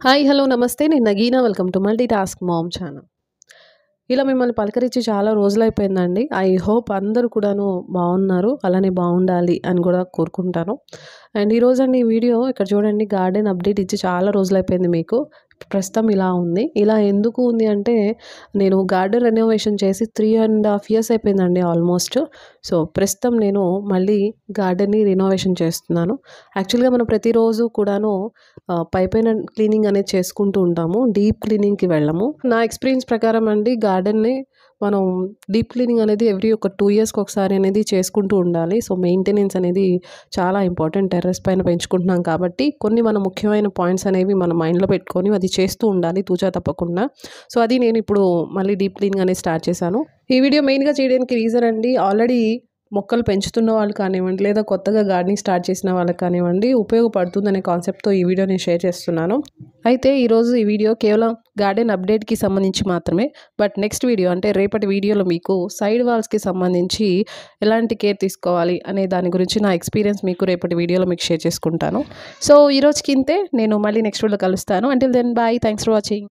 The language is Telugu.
హాయ్, హలో, నమస్తే. నేను Nagina. Welcome to multi task ma'am channel. ఇలా మిమ్మల్ని పలకరించి చాలా రోజులైపోయిందండి. ఐ హోప్ అందరూ కూడాను బాగున్నారు. అలానే బాగుండాలి అని కూడా కోరుకుంటాను. అండ్ ఈరోజండి ఈ వీడియో ఇక్కడ చూడండి, గార్డెన్ అప్డేట్ ఇచ్చి చాలా రోజులైపోయింది మీకు. ప్రస్తుతం ఇలా ఉంది. ఇలా ఎందుకు ఉంది అంటే, నేను గార్డెన్ రెనోవేషన్ చేసి 3.5 ఇయర్స్ అయిపోయిందండి ఆల్మోస్ట్. సో ప్రస్తుతం నేను మళ్ళీ గార్డెన్ని రెనోవేషన్ చేస్తున్నాను. యాక్చువల్గా మనం ప్రతిరోజు కూడాను పైపైన క్లీనింగ్ అనేది చేసుకుంటూ ఉంటాము. డీప్ క్లీనింగ్కి వెళ్ళము. నా ఎక్స్పీరియన్స్ ప్రకారం అండి, గార్డెన్ని మనం డీప్ క్లీనింగ్ అనేది ఎవ్రీ ఒక 2 ఇయర్స్కి ఒకసారి అనేది చేసుకుంటూ ఉండాలి. సో మెయింటెనెన్స్ అనేది చాలా ఇంపార్టెంట్. టెర్రస్ పైన పెంచుకుంటున్నాం కాబట్టి కొన్ని మన ముఖ్యమైన పాయింట్స్ అనేవి మన మైండ్లో పెట్టుకొని అది చేస్తూ ఉండాలి తూచా తప్పకుండా. సో అది నేను ఇప్పుడు మళ్ళీ డీప్ క్లీనింగ్ అనేది స్టార్ట్ చేశాను. ఈ వీడియో మెయిన్గా చేయడానికి రీజన్ అండి, ఆల్రెడీ మొక్కలు పెంచుతున్న వాళ్ళు కానివ్వండి, లేదా కొత్తగా గార్డెనింగ్ స్టార్ట్ చేసిన వాళ్ళకి కానివ్వండి, ఉపయోగపడుతుందనే కాన్సెప్ట్తో ఈ వీడియో నేను షేర్ చేస్తున్నాను. అయితే ఈరోజు ఈ వీడియో కేవలం గార్డెన్ అప్డేట్కి సంబంధించి మాత్రమే. బట్ నెక్స్ట్ వీడియో అంటే రేపటి వీడియోలో మీకు సైడ్ వాల్స్కి సంబంధించి ఎలాంటి కేర్ తీసుకోవాలి అనే దాని గురించి నా ఎక్స్పీరియన్స్ మీకు రేపటి వీడియోలో మీకు షేర్ చేసుకుంటాను. సో ఈరోజుకి ఇంతే. నేను మళ్ళీ నెక్స్ట్ వీడియోలో కలుస్తాను. Until then bye. Thanks for watching.